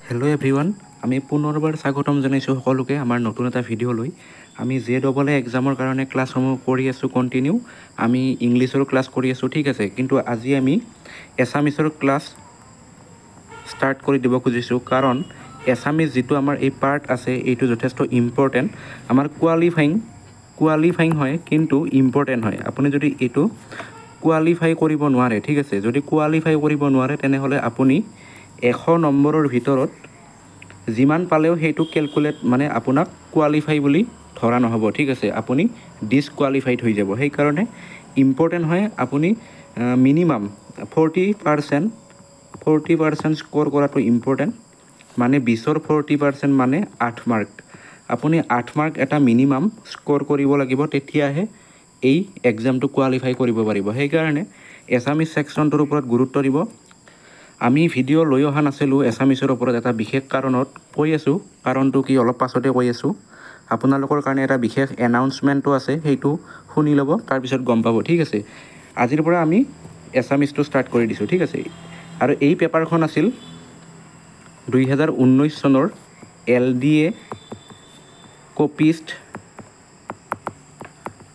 Hello' everyone, আমি পুনৰবাৰ স্বাগতম জনাইছোঁ সকলোকে আমাৰ নতুন এটা ভিডিঅ'লৈ। আমি JEE এক্সামৰ কাৰণে ক্লাছসমূহ কৰি আছোঁ কণ্টিনিউ। আমি ইংলিছৰো ক্লাছ কৰি আছোঁ, ঠিক আছে। কিন্তু আজি আমি এছামিছৰ ক্লাছ ষ্টাৰ্ট কৰি দিব খুজিছোঁ, কাৰণ এছামিছ যিটো আমাৰ এই পাৰ্ট আছে এইটো যথেষ্ট ইম্পৰ্টেণ্ট। আমাৰ কোৱালিফাইং হয়, কিন্তু ইম্পৰ্টেণ্ট হয়। আপুনি যদি এইটো কোৱালিফাই কৰিব নোৱাৰে, ঠিক আছে, যদি কোৱালিফাই কৰিব নোৱাৰে তেনেহ'লে আপুনি 100 নম্বৰৰ ভিতৰত যিমান পালেও সেইটো কেলকুলেট মানে আপোনাক কোৱালিফাই বুলি ধৰা নহ'ব, ঠিক আছে। আপুনি ডিছকুৱালিফাইড হৈ যাব। সেইকাৰণে ইম্পৰ্টেণ্ট হয় আপুনি মিনিমাম 40% স্ক'ৰ কৰাটো ইম্পৰ্টেণ্ট। মানে 20ৰ 40% মানে 8 মাৰ্ক। আপুনি 8 মাৰ্ক এটা মিনিমাম স্ক'ৰ কৰিব লাগিব, তেতিয়াহে এই এক্সামটো কোৱালিফাই কৰিব পাৰিব। সেইকাৰণে এছামিছ ছেকশ্যনটোৰ ওপৰত গুৰুত্ব দিব। আমি ভিডিঅ' লৈ অহা নাছিলোঁ এছামিছৰ ওপৰত এটা বিশেষ কাৰণত, কৈ আছোঁ কাৰণটো কি অলপ পাছতে কৈ আছোঁ। আপোনালোকৰ কাৰণে এটা বিশেষ এনাউন্সমেণ্টো আছে, সেইটো শুনি ল'ব, তাৰপিছত গম পাব, ঠিক আছে। আজিৰ পৰা আমি এছামিছটো ষ্টাৰ্ট কৰি দিছোঁ, ঠিক আছে। আৰু এই পেপাৰখন আছিল 2019 চনৰ LDA কপিষ্ট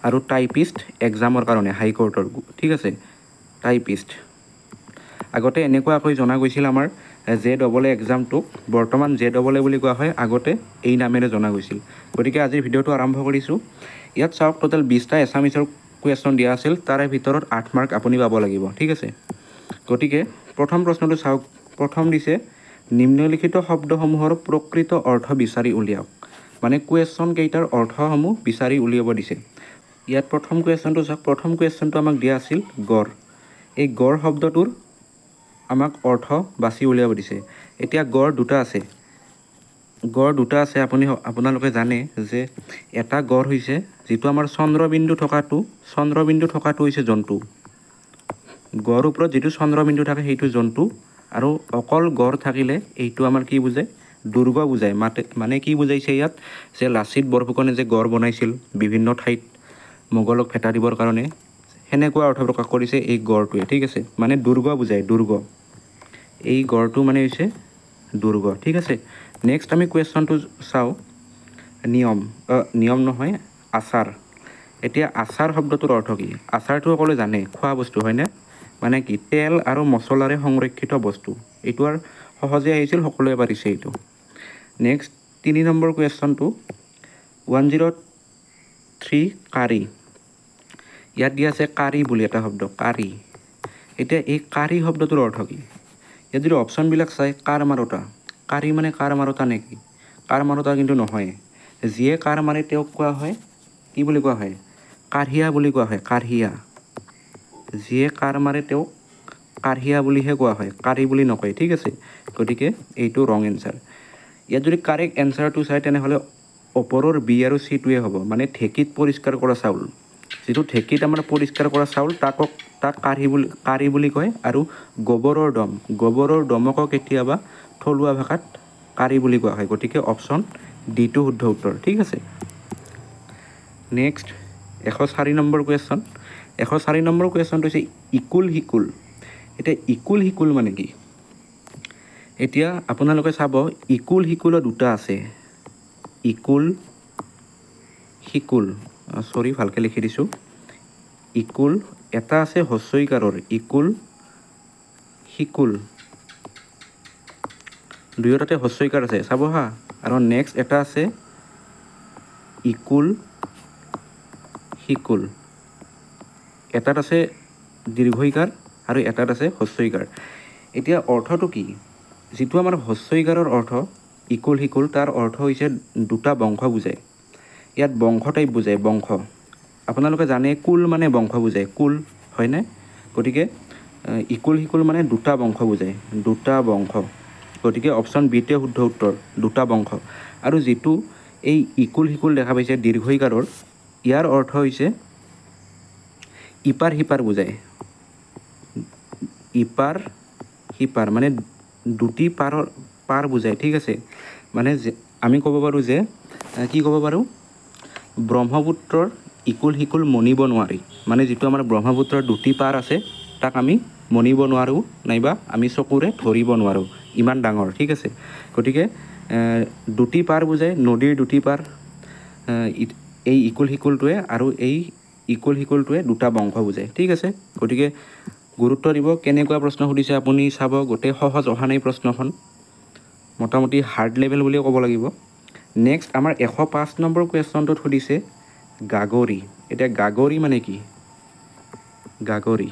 আৰু টাইপিষ্ট এক্সামৰ কাৰণে হাইকোৰ্টৰ, ঠিক আছে, টাইপিষ্ট। আগতে এনেকুৱাকৈ জনা গৈছিল আমাৰ JEE এক্সামটোক, বৰ্তমান JEE বুলি কোৱা হয়, আগতে এই নামেৰে জনা গৈছিল। গতিকে আজিৰ ভিডিঅ'টো আৰম্ভ কৰিছোঁ। ইয়াত চাওক, টোটেল 20টা এছামিছৰ কুৱেশ্যন দিয়া আছিল, তাৰে ভিতৰত 8 মাৰ্ক আপুনি পাব লাগিব, ঠিক আছে। গতিকে প্ৰথম প্ৰশ্নটো চাওক। প্ৰথম দিছে, নিম্নলিখিত শব্দসমূহৰ প্ৰকৃত অৰ্থ বিচাৰি উলিয়াওক। মানে কুৱেশ্যন কেইটাৰ অৰ্থসমূহ বিচাৰি উলিয়াব দিছে। ইয়াত প্ৰথম কুৱেশ্যনটো চাওক। প্ৰথম কুৱেশ্যনটো আমাক দিয়া আছিল গড়। এই গড় শব্দটোৰ আমাক অৰ্থ বাছি উলিয়াব দিছে। এতিয়া গড় দুটা আছে, আপোনালোকে জানে যে এটা গড় হৈছে যিটো আমাৰ চন্দ্ৰবিন্দু থকাটো হৈছে জন্তু। গড়ৰ ওপৰত যিটো চন্দ্ৰবিন্দু থাকে সেইটো জন্তু, আৰু অকল গড় থাকিলে এইটো আমাৰ কি বুজায়? দুৰ্গ বুজায়। মানে কি বুজাইছে ইয়াত? যে লাচিত বৰফুকনে যে গড় বনাইছিল বিভিন্ন ঠাইত মোগলক ভেটা দিবৰ কাৰণে, সেনেকুৱা অৰ্থ প্ৰকাশ কৰিছে এই গড়টোৱে, ঠিক আছে। মানে দুৰ্গ বুজায়, দুৰ্গ। এই গড়টো মানে হৈছে দুৰ্গ, ঠিক আছে। নেক্সট আমি কুৱেশ্যনটো চাওঁ। নিয়ম নহয়, আচাৰ। এতিয়া আচাৰ শব্দটোৰ অৰ্থ কি? আচাৰটো সকলোৱে জানে, খোৱা বস্তু হয়নে? মানে কি? তেল আৰু মছলাৰে সংৰক্ষিত বস্তু। এইটো আৰু সহজে আহিছিল, সকলোৱে পাৰিছে এইটো। নেক্সট 3 নম্বৰ কুৱেশ্যনটো, 103 কাৰি। ইয়াত দিয়া আছে কাৰি বুলি এটা শব্দ, কাৰি। এতিয়া এই কাৰি শব্দটোৰ অৰ্থ কি? ইয়াত যদি অপশ্যনবিলাক চাই, কাৰ মাৰোতা। কাৰি মানে কাৰ মাৰোতা নেকি? কাৰ মাৰোতা কিন্তু নহয়। যিয়ে কাৰ মাৰে তেওঁক কোৱা হয়, কি বুলি কোৱা হয়? কাঢ়িয়া বুলি কোৱা হয়, কাঢ়িয়া। যিয়ে কাৰ মাৰে তেওঁক কাঢ়িয়া বুলিহে কোৱা হয়, কাৰি বুলি নকয়, ঠিক আছে। গতিকে এইটো ৰং এনচাৰ। ইয়াত যদি কাৰেক্ট এনচাৰটো চাই তেনেহ'লে ওপৰৰ বি আৰু চিটোৱে হ'ব। মানে ঢেঁকীত পৰিষ্কাৰ কৰা চাউল। যিটো ঢেঁকীত আমাৰ পৰিষ্কাৰ কৰা চাউল তাক কাৰি বুলি কয়। আৰু গোবৰৰ দমকো কেতিয়াবা থলুৱা ভাষাত কাৰি বুলি কোৱা হয়। গতিকে অপশ্যন ডিটো শুদ্ধ উত্তৰ, ঠিক আছে। Next 104 number question. 104 নম্বৰ কুৱেশ্যনটো হৈছে ইকুল হিকুল। এতিয়া ইকুল হিকুল মানে কি? এতিয়া আপোনালোকে চাব, ইকুল হিকুলো দুটা আছে। ইকুল হিকুল, ভালকৈ লিখি দিছোঁ। ইকুল এটা আছে হস্যইকাৰৰ, ইকুল হিকুল, দুয়োটাতে হস্যইকাৰ আছে, চাব হা। আৰু নেক্সট এটা আছে ইকুল হিকুল। এটাত আছে দীৰ্ঘইকাৰ আৰু এটাত আছে হস্যইকাৰ। এতিয়া অৰ্থটো কি? যিটো আমাৰ হস্যইকাৰৰ অৰ্থ ইকুল হিকুল, তাৰ অৰ্থ হৈছে দুটা বংশ বুজায়। ইয়াত বংশ টাইপ বুজায়, বংশ। আপোনালোকে জানে কুল মানে বংশ বুজায়, কুল হয়নে? গতিকে ইকুল হিকুল মানে দুটা বংশ বুজায়, দুটা বংশ। গতিকে অপশ্যন বিতে শুদ্ধ উত্তৰ, দুটা বংশ। আৰু যিটো এই ইকুল হিকুল দেখা পাইছে দীৰ্ঘইকাৰৰ, ইয়াৰ অৰ্থ হৈছে ইপাৰ সিপাৰ বুজায়। ইপাৰ সিপাৰ মানে দুটি পাৰ বুজায়, ঠিক আছে। মানে আমি ক'ব পাৰোঁ যে, কি ক'ব পাৰোঁ? ব্ৰহ্মপুত্ৰৰ ইকুল হিকুল মনিব নোৱাৰি। মানে যিটো আমাৰ ব্ৰহ্মপুত্ৰৰ দুটি পাৰ আছে তাক আমি মনিব নোৱাৰোঁ নাইবা আমি চকুৰে ধৰিব নোৱাৰোঁ, ইমান ডাঙৰ। ঠিক আছে, গতিকে দুটি পাৰ বুজায় নদীৰ দুটি পাৰ, এই ইকুল সিকুলটোৱে আৰু এই ইকুল সিকুলটোৱে দুটা বংশ বুজায়। ঠিক আছে, গতিকে গুৰুত্ব দিব। কেনেকুৱা প্ৰশ্ন সুধিছে আপুনি চাব, গোটেই সহজ অহা নাই প্ৰশ্নখন, মোটামুটি হাৰ্ড লেভেল বুলিয়ে ক'ব লাগিব। নেক্সট আমাৰ 105 নম্বৰ কুৱেশ্যনটোত সুধিছে গাগৰি। এতিয়া গাগৰি মানে কি? গাগৰি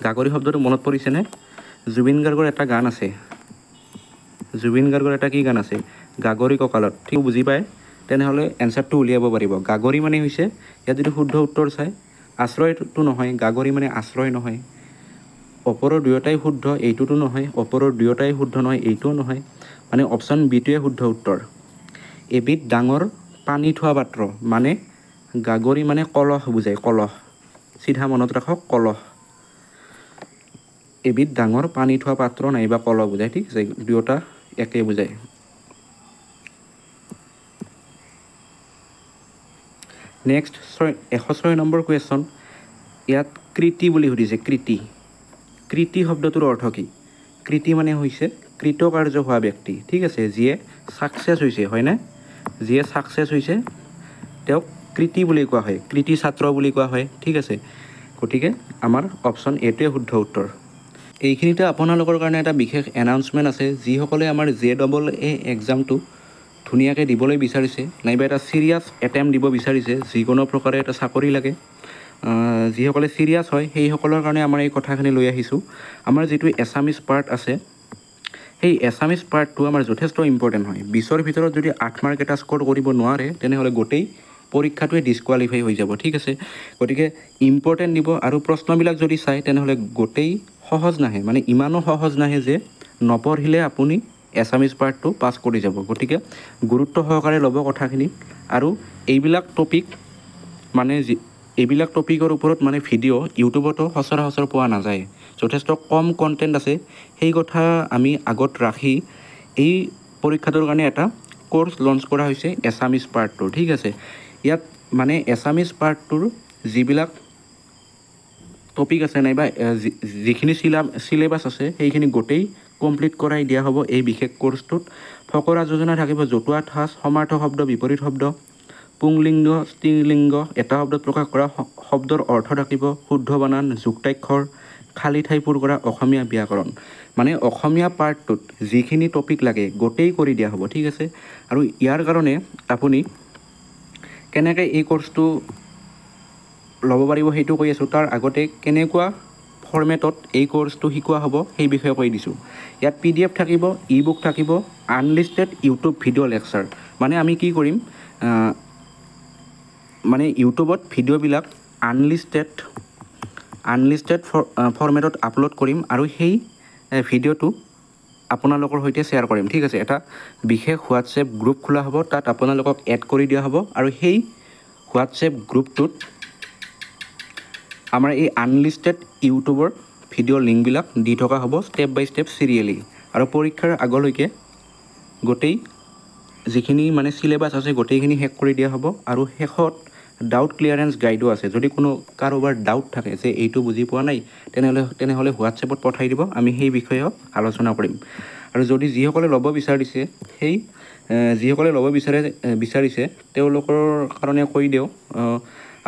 গাগৰি শব্দটো মনত পৰিছেনে? জুবিন গাৰ্গৰ এটা গান আছে, জুবিন গাৰ্গৰ এটা কি গান আছে? গাগৰি কঁকালত। ঠিক বুজি পায় তেনেহ'লে এনচাৰটো উলিয়াব পাৰিব। গাগৰি মানে হৈছে, ইয়াত যদি শুদ্ধ উত্তৰ চায়, আশ্ৰয়টো নহয়, গাগৰি মানে আশ্ৰয় নহয়। ওপৰৰ দুয়োটাই শুদ্ধ, এইটোতো নহয়। ওপৰৰ দুয়োটাই শুদ্ধ নহয়, এইটোও নহয়। মানে অপশ্যন বিটোৱে শুদ্ধ উত্তৰ। এবিধ ডাঙৰ পানী থোৱা পাত্ৰ, মানে গাগৰি মানে কলহ বুজায়, কলহ। চিধা মনত ৰাখক, কলহ। এবিধ ডাঙৰ পানী থোৱা পাত্ৰ নাইবা কলহ বুজায়। ঠিক আছে, দুয়োটা একে বুজায়। নেক্সট 106 নম্বৰ কুৱেশ্যন, ইয়াত কৃতি বুলি সুধিছে। কৃতি, কৃতি শব্দটোৰ অৰ্থ কি? কৃতি মানে হৈছে কৃতকাৰ্য হোৱা ব্যক্তি। ঠিক আছে, যিয়ে ছাকচেছ হৈছে, হয়নে? যিয়ে ছাকচেছ হৈছে তেওঁক কৃতি বুলি কোৱা হয়, কৃতি ছাত্ৰ বুলি কোৱা হয়। ঠিক আছে, গতিকে আমাৰ অপশ্যন এটোৱে শুদ্ধ উত্তৰ। এইখিনিতে আপোনালোকৰ কাৰণে এটা বিশেষ এনাউন্সমেণ্ট আছে। যিসকলে আমাৰ JEE এক্সামটো ধুনীয়াকৈ দিবলৈ বিচাৰিছে নাইবা এটা ছিৰিয়াছ এটেম্প দিব বিচাৰিছে, যিকোনো প্ৰকাৰে এটা চাকৰি লাগে, যিসকলে ছিৰিয়াছ হয় সেইসকলৰ কাৰণে আমাৰ এই কথাখিনি লৈ আহিছোঁ। আমাৰ যিটো এছামিজ পাৰ্ট আছে, সেই এছামিজ পাৰ্টটো আমাৰ যথেষ্ট ইম্পৰ্টেণ্ট হয়। 20ৰ ভিতৰত যদি 8 মাৰ্ক এটা স্ক'ৰ কৰিব নোৱাৰে তেনেহ'লে গোটেই পৰীক্ষাটোৱে ডিছকুৱালিফাই হৈ যাব। ঠিক আছে, গতিকে ইম্পৰ্টেণ্ট দিব। আৰু প্ৰশ্নবিলাক যদি চায় তেনেহ'লে গোটেই সহজ নাহে, মানে ইমানো সহজ নাহে যে নপঢ়িলে আপুনি এছামিজ পাৰ্টটো পাছ কৰি যাব। গতিকে গুৰুত্ব সহকাৰে ল'ব কথাখিনি। আৰু এইবিলাক টপিক মানে এইবিলাক টপিকৰ ওপৰত মানে ভিডিঅ' ইউটিউবতো সচৰাচৰ পোৱা নাযায়, যথেষ্ট কম কণ্টেণ্ট আছে। সেই কথা আমি আগত ৰাখি এই পৰীক্ষাটোৰ কাৰণে এটা কোৰ্চ লঞ্চ কৰা হৈছে এছামিজ পাৰ্টটোৰ। ঠিক আছে, ইয়াত মানে এছামিজ পাৰ্টটোৰ যিবিলাক টপিক আছে নাইবা যিখিনি চিলেবাছ আছে সেইখিনি গোটেই কমপ্লিট কৰাই দিয়া হ'ব এই বিশেষ কোৰ্চটোত। ফকৰা যোজনা থাকিব, জতুৱা ঠাঁচ, সমাৰ্থক শব্দ, বিপৰীত শব্দ, পুংলিংগ, স্ত্ৰীলিংগ, এটা শব্দত প্ৰকাশ কৰা শব্দৰ অৰ্থ থাকিব, শুদ্ধ বানান, যুক্তাক্ষৰ, খালী ঠাই পূৰ কৰা, অসমীয়া ব্যাকৰণ। মানে অসমীয়া পাৰ্টটোত যিখিনি টপিক লাগে গোটেই কৰি দিয়া হ'ব। ঠিক আছে, আৰু ইয়াৰ কাৰণে আপুনি কেনেকৈ এই কোৰ্চটো ল'ব পাৰিব সেইটো কৈ আছোঁ। তাৰ আগতে কেনেকুৱা ফৰ্মেটত এই কোৰ্চটো শিকোৱা হ'ব সেই বিষয়ে কৈ দিছোঁ। ইয়াত PDF থাকিব, ই-বুক থাকিব, আনলিষ্টেড ইউটিউব ভিডিঅ' লেকচাৰ। মানে আমি কি কৰিম, মানে ইউটিউবত ভিডিঅ'বিলাক আনলিষ্টেড ফৰ্মেটত আপলোড কৰিম আৰু সেই ভিডিঅ'টো আপোনালোকৰ সৈতে শ্বেয়াৰ কৰিম। ঠিক আছে, এটা বিশেষ হোৱাটছএপ গ্ৰুপ খোলা হ'ব, তাত আপোনালোকক এড কৰি দিয়া হ'ব। আৰু সেই হোৱাটছএপ গ্ৰুপটোত আমাৰ এই আনলিষ্টেড ইউটিউবৰ ভিডিঅ'ৰ লিংকবিলাক দি থকা হ'ব ষ্টেপ বাই ষ্টেপ চিৰিয়েলি। আৰু পৰীক্ষাৰ আগলৈকে গোটেই যিখিনি মানে চিলেবাছ আছে গোটেইখিনি শেষ কৰি দিয়া হ'ব। আৰু শেষত ডাউট ক্লিয়াৰেঞ্চ গাইডো আছে। যদি কোনো কাৰোবাৰ ডাউট থাকে যে এইটো বুজি পোৱা নাই, তেনেহ'লে হোৱাটছএপত পঠাই দিব, আমি সেই বিষয়েও আলোচনা কৰিম। আৰু যদি যিসকলে ল'ব বিচাৰিছে তেওঁলোকৰ কাৰণে কৈ দিওঁ,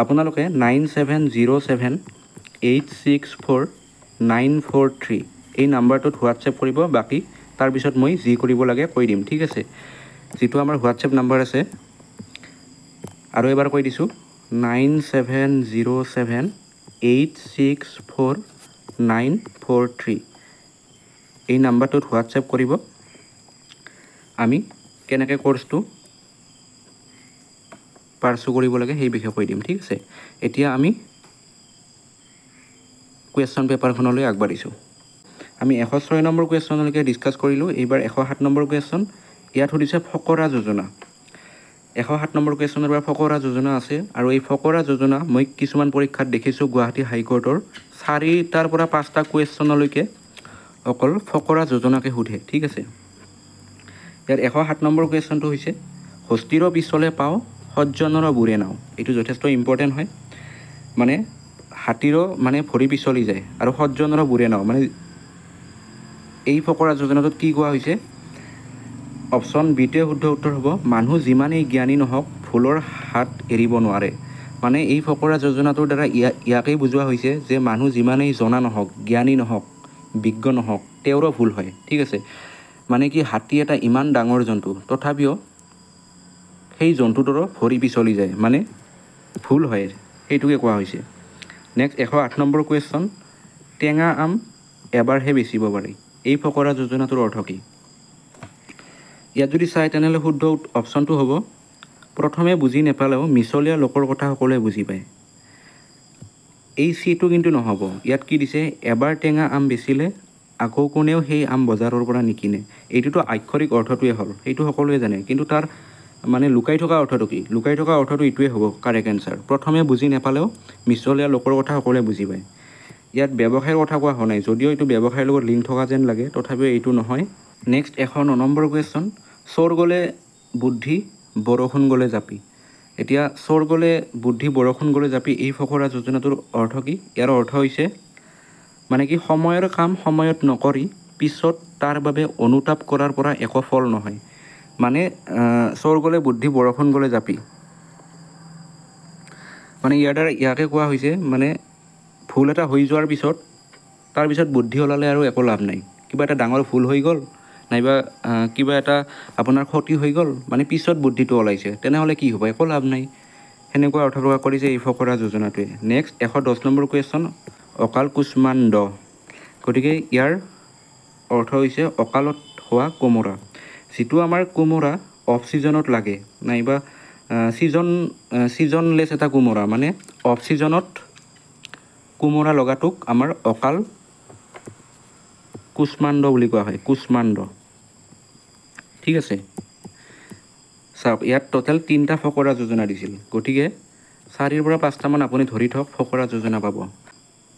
আপোনালোকে 9707864943 এই নাম্বাৰটোত হোৱাটছএপ কৰিব। বাকী তাৰপিছত মই যি কৰিব লাগে কৈ দিম। ঠিক আছে, যিটো আমাৰ হোৱাটছএপ নাম্বাৰ আছে, আৰু এবাৰ কৈ দিছোঁ, 9707864943 এই নাম্বাৰটোত হোৱাটছএপ কৰিব। আমি কেনেকৈ কোৰ্চটো পাৰ্চু কৰিব লাগে সেই বিষয়ে কৈ দিম। ঠিক আছে, এতিয়া আমি কুৱেশ্যন পেপাৰখনলৈ আগবাঢ়িছোঁ। আমি 106 নম্বৰ কুৱেশ্যনলৈকে ডিছকাছ কৰিলোঁ। এইবাৰ 107 নম্বৰ কুৱেশ্যন। ইয়াত সুধিছে ফকৰা যোজনা। 107 নম্বৰ কুৱেশ্যনৰ পৰা ফকৰা যোজনা আছে। আৰু এই ফকৰা যোজনা মই কিছুমান পৰীক্ষাত দেখিছোঁ, গুৱাহাটী হাইকোৰ্টৰ 4টাৰ পৰা 5টা কুৱেশ্যনলৈকে অকল ফকৰা যোজনাকে সোধে। ঠিক আছে, ইয়াত 107 নম্বৰ কুৱেশ্যনটো হৈছে হস্তিৰ পিছলে পাওঁ, সজ্জনৰ বুৰে নাও। এইটো যথেষ্ট ইম্পৰ্টেণ্ট হয়। মানে হাতীৰো মানে ভৰি পিছলি যায় আৰু সজ্জনৰো বুৰে ন, মানে এই ফকৰা যোজনাটোত কি কোৱা হৈছে? অপশ্যন বিটোৱে শুদ্ধ উত্তৰ হ'ব। মানুহ যিমানেই জ্ঞানী নহওক ভুলৰ হাত এৰিব নোৱাৰে। মানে এই ফকৰা যোজনাটোৰ দ্বাৰা ইয়াকেই বুজোৱা হৈছে যে মানুহ যিমানেই জনা নহওক, জ্ঞানী নহওক, বিজ্ঞ নহওক, তেওঁৰো ভুল হয়। ঠিক আছে, মানে কি হাতী এটা ইমান ডাঙৰ জন্তু, তথাপিও সেই জন্তুটোৰো ভৰি পিছলি যায়, মানে ভুল হয়, সেইটোকে কোৱা হৈছে। নেক্সট 108 নম্বৰ কুৱেশ্যন, টেঙা আম এবাৰহে বেচিব পাৰি। এই ফকৰা যোজনাটোৰ অৰ্থ কি? ইয়াত যদি চাই তেনেহ'লে শুদ্ধ অপশ্যনটো হ'ব, প্ৰথমে বুজি নাপালেও মিছলীয়া লোকৰ কথা সকলোৱে বুজি পায়। এই চিটো কিন্তু নহ'ব। ইয়াত কি দিছে? এবাৰ টেঙা আম বেচিলে আকৌ কোনেও সেই আম বজাৰৰ পৰা নিকিনে। এইটোতো আক্ষৰিক অৰ্থটোৱে হ'ল, সেইটো সকলোৱে জানে, কিন্তু তাৰ মানে লুকাই থকা অৰ্থটো কি? লুকাই থকা অৰ্থটো এইটোৱে হ'ব কাৰেক্ট এনচাৰ। প্ৰথমে বুজি নাপালেও মিছলীয়া লোকৰ কথা সকলোৱে বুজি পায়। ইয়াত ব্যৱসায়ৰ কথা কোৱা হোৱা নাই, যদিও এইটো ব্যৱসায়ৰ লগত লিংক থকা যেন লাগে, তথাপিও এইটো নহয়। নেক্সট 109 নম্বৰ কুৱেশ্যন, চোৰ গ'লে বুদ্ধি, বৰষুণ গ'লে জাপি। এতিয়া চোৰ গ'লে বুদ্ধি, বৰষুণ গ'লে জাপি, এই ফকৰা যোজনাটোৰ অৰ্থ কি? ইয়াৰ অৰ্থ হৈছে মানে কি সময়ৰ কাম সময়ত নকৰি পিছত তাৰ বাবে অনুতাপ কৰাৰ পৰা একো ফল নহয়। মানে চোৰ গ'লে বুদ্ধি, বৰষুণ গ'লে জাপি, মানে ইয়াৰ দ্বাৰা ইয়াকে কোৱা হৈছে মানে ভুল এটা হৈ যোৱাৰ পিছত তাৰপিছত বুদ্ধি ওলালে আৰু একো লাভ নাই। কিবা এটা ডাঙৰ ভুল হৈ গ'ল, নাইবা কিবা এটা আপোনাৰ ক্ষতি হৈ গ'ল, মানে পিছত বুদ্ধিটো ওলাইছে, তেনেহ'লে কি হ'ব? একো লাভ নাই। সেনেকুৱা অৰ্থ প্ৰকাশ কৰিছে এই ফকৰা যোজনাটোৱে। নেক্সট 110 নম্বৰ কুৱেশ্যন, অকাল কুষ্মাণ্ড। গতিকে ইয়াৰ অৰ্থ হৈছে অকালত হোৱা কোমোৰা। যিটো আমাৰ কোমোৰা অফ ছিজনত লাগে, নাইবা ছিজনলেছ এটা কোমোৰা, মানে অফ ছিজনত কোমোৰা লগাটোক আমাৰ অকাল কুষ্মাণ্ড বুলি কোৱা হয়, কুষ্মাণ্ড। ঠিক আছে, চাওক ইয়াত টোটেল 3টা ফকৰা যোজনা দিছিল, গতিকে 4ৰ পৰা 5টামান আপুনি ধৰি থওক ফকৰা যোজনা পাব।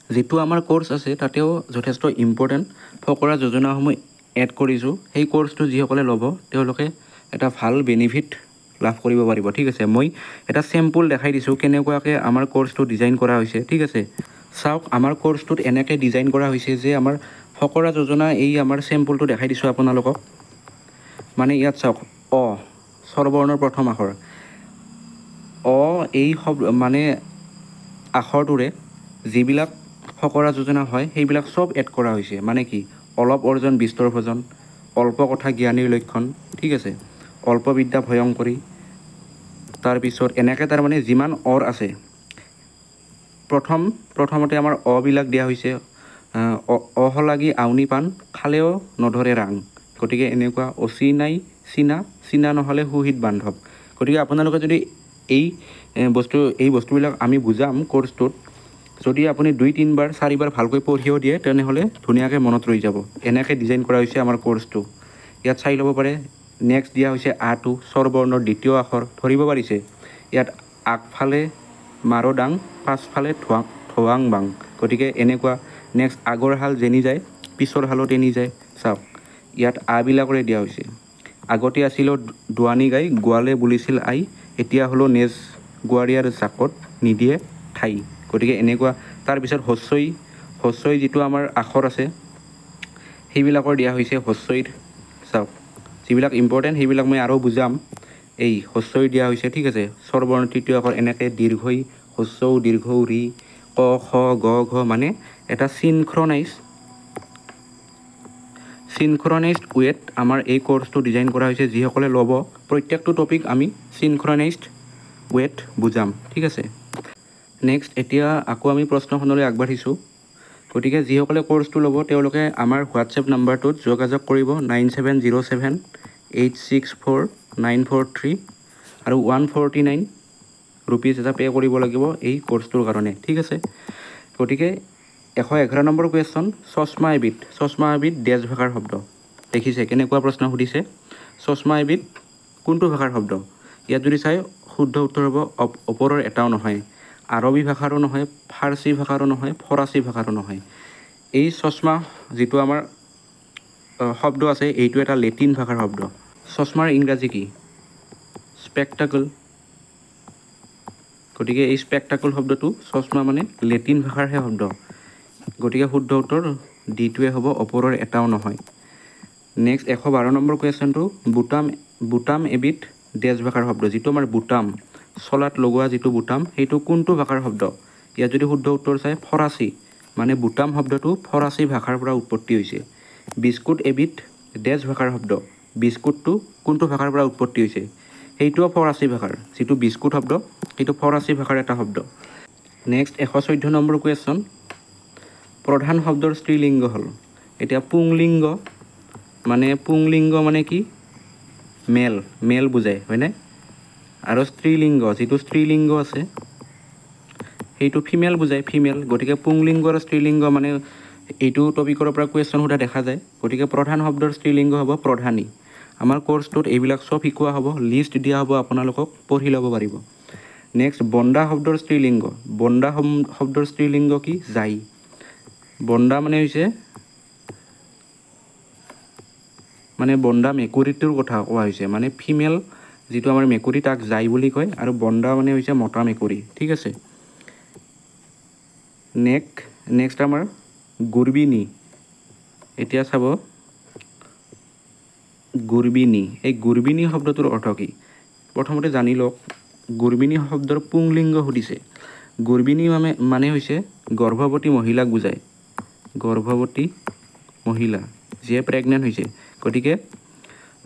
যিটো আমাৰ কোৰ্চ আছে তাতেও যথেষ্ট ইম্পৰ্টেণ্ট ফকৰা যোজনাসমূহ এড কৰিছোঁ। সেই কোৰ্চটো যিসকলে ল'ব তেওঁলোকে এটা ভাল বেনিফিট লাভ কৰিব পাৰিব। ঠিক আছে, মই এটা চেম্পুল দেখাই দিছোঁ কেনেকুৱাকৈ আমাৰ কোৰ্চটো ডিজাইন কৰা হৈছে। ঠিক আছে, চাওক আমাৰ কোৰ্চটোত এনেকৈ ডিজাইন কৰা হৈছে যে আমাৰ ফকৰা যোজনা, এই আমাৰ চেম্পুলটো দেখাই দিছোঁ আপোনালোকক। মানে ইয়াত চাওক, অ স্বৰবৰ্ণৰ প্ৰথম আখৰ অ, এই মানে আখৰটোৰে যিবিলাক ফকৰা যোজনা হয় সেইবিলাক চব এড কৰা হৈছে। মানে কি অলপ অৰ্জন বিস্তৰ ভোজন, অল্প কথা জ্ঞানীৰ লক্ষণ। ঠিক আছে, অল্প বিদ্যা ভয়ংকৰী, তাৰপিছত এনেকৈ তাৰমানে যিমান অৰ আছে প্ৰথমতে আমাৰ অবিলাক দিয়া হৈছে। অহলাগি আউনি পাণ, খালেও নধৰে ৰাং। গতিকে এনেকুৱা অচিনাই চিনা, চিনা নহ'লে সুহিত বান্ধৱ। গতিকে আপোনালোকে যদি এই বস্তুবিলাক আমি বুজাম কোৰ্চটোত, যদি আপুনি 2-3বাৰ 4বাৰ ভালকৈ পঢ়িও দিয়ে তেনেহ'লে ধুনীয়াকৈ মনত ৰৈ যাব। এনেকৈ ডিজাইন কৰা হৈছে আমাৰ কোৰ্চটো। ইয়াত চাই ল'ব পাৰে। নেক্সট দিয়া হৈছে আটো, স্বৰবৰ্ণৰ দ্বিতীয় আখৰ ধৰিব পাৰিছে। ইয়াত আগফালে মাৰদাং, পাছফালে ধোৱাং বাং। গতিকে এনেকুৱা। নেক্সট আগৰ হাল যেনি যায় পিছৰ হালো তেনি যায়। চাওক ইয়াত আবিলাকৰে দিয়া হৈছে। আগতে আছিল দোৱানী গাই, গোৱালে বুলিছিল আই, এতিয়া হ'লো নেজ গোৱাৰীয়াৰ জাকত নিদিয়ে ঠাই। গতিকে এনেকুৱা। তাৰপিছত হস্ৰই যিটো আমাৰ আখৰ আছে সেইবিলাকৰ দিয়া হৈছে হস্ৰইৰ। চাওক যিবিলাক ইম্পৰ্টেণ্ট সেইবিলাক মই আৰু বুজাম। এই হস্ৰই দিয়া হৈছে। ঠিক আছে, স্বৰবৰ্ণ তৃতীয় আখৰ এনেকৈ দীৰ্ঘই, হস্ৰৌ দীৰ্ঘৌ ৰি, ক খ গ ঘ, মানে এটা চিনক্ৰনাইজড ৱেত আমাৰ এই কোৰ্চটো ডিজাইন কৰা হৈছে। যিসকলে ল'ব প্ৰত্যেকটো টপিক আমি চিনক্ৰনাইজড ৱেত বুজাম। ঠিক আছে, নেক্সট এতিয়া আকৌ আমি প্ৰশ্নখনলৈ আগবাঢ়িছোঁ। গতিকে যিসকলে কোৰ্চটো ল'ব তেওঁলোকে আমাৰ হোৱাটছএপ নাম্বাৰটোত যোগাযোগ কৰিব 9707864943 আৰু 149 ৰুপিজ এটা পে' কৰিব লাগিব এই কোৰ্চটোৰ কাৰণে। ঠিক আছে, গতিকে 111 নম্বৰ কুৱেশ্যন, চশমা এবিধ ডেছ ভাষাৰ শব্দ। দেখিছে কেনেকুৱা প্ৰশ্ন সুধিছে? চশমা এবিধ কোনটো ভাষাৰ শব্দ? ইয়াত যদি চাই শুদ্ধ উত্তৰ হ'ব ওপৰৰ এটাও নহয়, আৰবী ভাষাৰো নহয়, ফাৰ্চী ভাষাৰো নহয়, ফৰাচী ভাষাৰো নহয়। এই চশমা যিটো আমাৰ শব্দ আছে এইটো এটা লেটিন ভাষাৰ শব্দ। চশমাৰ ইংৰাজী কি? স্পেক্টাকল। গতিকে এই স্পেক্টাকল শব্দটো চশমা মানে লেটিন ভাষাৰহে শব্দ। গতিকে শুদ্ধ উত্তৰ ডিটোৱে হ'ব, ওপৰৰ এটাও নহয়। নেক্সট 112 নম্বৰ কুৱেশ্যনটো, বুটাম এবিধ ডেছ ভাষাৰ শব্দ। যিটো আমাৰ বুটাম, চলাত লগোৱা যিটো বুটাম, সেইটো কোনটো ভাষাৰ শব্দ? ইয়াত যদি শুদ্ধ উত্তৰ চাই ফৰাচী, মানে বুটাম শব্দটো ফৰাচী ভাষাৰ পৰা উৎপত্তি হৈছে। বিস্কুট এবিধ ডেছ ভাষাৰ শব্দ। বিস্কুটটো কোনটো ভাষাৰ পৰা উৎপত্তি হৈছে? সেইটোও ফৰাচী ভাষাৰ। যিটো বিস্কুট শব্দ সেইটো ফৰাচী ভাষাৰ এটা শব্দ। নেক্সট 114 নম্বৰ কুৱেশ্যন, প্ৰধান শব্দৰ স্ত্ৰীলিংগ হ'ল। এতিয়া পুংলিংগ মানে কি? মেল বুজায়, হয়নে? আৰু স্ত্ৰীলিংগ, যিটো স্ত্ৰীলিংগ আছে সেইটো ফিমেল বুজায়, ফিমেল। গতিকে পুংলিংগ আৰু স্ত্ৰীলিংগ মানে এইটো টপিকৰ পৰা কুৱেশ্যন সোধা দেখা যায়। গতিকে প্ৰধান শব্দৰ স্ত্ৰীলিংগ হ'ব প্ৰধানী। আমাৰ কোৰ্চটোত এইবিলাক চব শিকোৱা হ'ব, লিষ্ট দিয়া হ'ব, আপোনালোকক পঢ়ি ল'ব পাৰিব। নেক্সট বন্দা শব্দৰ স্ত্ৰীলিংগ। বন্দা শব্দৰ স্ত্ৰীলিংগ কি? যাই। বন্দা মানে হৈছে বন্দা মেকুৰীটোৰ কথা কোৱা হৈছে, মানে ফিমেল যিটো আমাৰ মেকুৰী তাক যাই বুলি কয়, আৰু বন্দা মানে হৈছে মতা মেকুৰী। ঠিক আছে। নেক্সট আমাৰ গুৰবিনী। এতিয়া চাব গুৰবিনী। এই গুৰবিনী শব্দটোৰ অৰ্থ কি? প্ৰথমতে জানি লওক, গুৰবিনী শব্দৰ পুংলিংগ সুধিছে। গুৰবিনী মানে হৈছে গৰ্ভৱতী মহিলাক বুজায়। গৰ্ভৱতী মহিলা যিয়ে প্ৰেগনেণ্ট হৈছে। গতিকে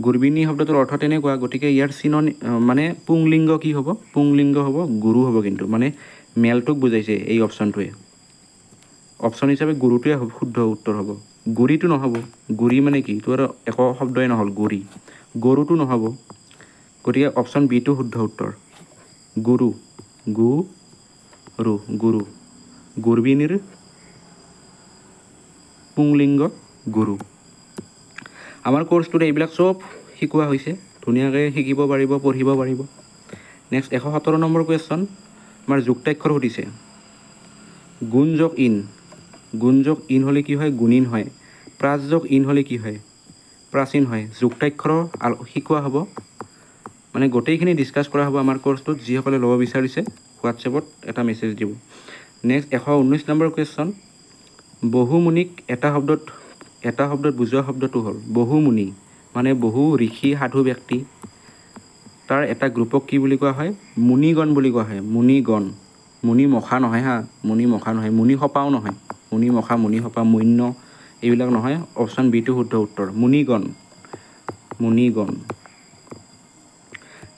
গুৰবিনী শব্দটোৰ অৰ্থ তেনেকুৱা। গতিকে ইয়াৰ মানে পুংলিংগ কি হ'ব? পুংলিংগ হ'ব গুৰু হ'ব, কিন্তু মানে মেলটোক বুজাইছে এই অপশ্যনটোৱে। অপশ্যন হিচাপে গুৰুটোৱে শুদ্ধ উত্তৰ হ'ব। গুৰিটো নহ'ব। গুৰি মানে কি? এইটো আৰু একো শব্দই নহ'ল, গুৰি। গৰুটো নহ'ব। গতিকে অপশ্যন বিটো শুদ্ধ উত্তৰ। গুৰু, গুৰু। গুৰবিনীৰ পুংলিংগ গুৰু। আমাৰ কোৰ্চটোত এইবিলাক চব শিকোৱা হৈছে, ধুনীয়াকৈ শিকিব পাৰিব, পঢ়িব পাৰিব। নেক্সট 117 নম্বৰ কুৱেশ্যন, আমাৰ যুক্তাক্ষৰ সুধিছে। গুণ যোগ ইন হ'লে কি হয়? গুণিন হয়। প্ৰাচ যোগ ইন হ'লে কি হয়? প্ৰাচীন হয়। যুক্তাক্ষৰ শিকোৱা হ'ব, মানে গোটেইখিনি ডিছকাছ কৰা হ'ব আমাৰ কোৰ্চটোত। যিসকলে ল'ব বিচাৰিছে হোৱাটছএপত এটা মেছেজ দিব। নেক্সট 119 নম্বৰ কুৱেশ্যন, বহুমুনিক এটা শব্দত বুজোৱা শব্দটো হ'ল বহুমুনি, মানে বহু ঋষি সাধু ব্যক্তি, তাৰ এটা গ্ৰুপক কি বুলি কোৱা হয়? মুনিগণ বুলি কোৱা হয়। মুনিগণ। মুনিমখা নহয় হা, মুনিমখা নহয়, মুনিসপাও নহয়। মুনিমখা, মুনিসপা, মুন্য এইবিলাক নহয়। অপশ্যন বিটো শুদ্ধ উত্তৰ, মুনিগণ।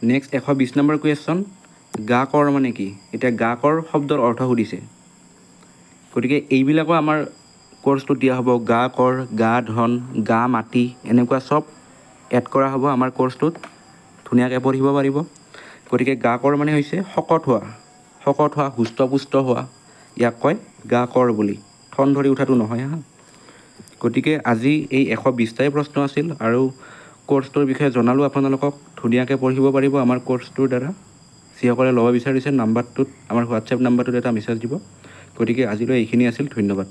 নেক্সট 120 নম্বৰ কুৱেশ্যন, গা কৰ মানে কি? এতিয়া গা কৰ শব্দৰ অৰ্থ সুধিছে। গতিকে এইবিলাকো আমাৰ কোৰ্চটোত দিয়া হ'ব। গা কৰ, গা ধন, গা মাটি, এনেকুৱা চব এড কৰা হ'ব আমাৰ কোৰ্চটোত। ধুনীয়াকৈ পঢ়িব পাৰিব। গতিকে গা কৰ মানে হৈছে শকত হোৱা, হুষ্টপুষ্ট হোৱা, ইয়াক কয় গা কৰ বুলি। ঠন ধৰি উঠাটো নহয় হা। গতিকে আজি এই 120টাই প্ৰশ্ন আছিল, আৰু কোৰ্চটোৰ বিষয়ে জনালোঁ আপোনালোকক। ধুনীয়াকৈ পঢ়িব পাৰিব আমাৰ কোৰ্চটোৰ দ্বাৰা। যিসকলে ল'ব বিচাৰিছে নাম্বাৰটোত, আমাৰ হোৱাটছএপ নাম্বাৰটোত এটা মেছেজ দিব। গতিকে আজিলৈ এইখিনি আছিল, ধন্যবাদ।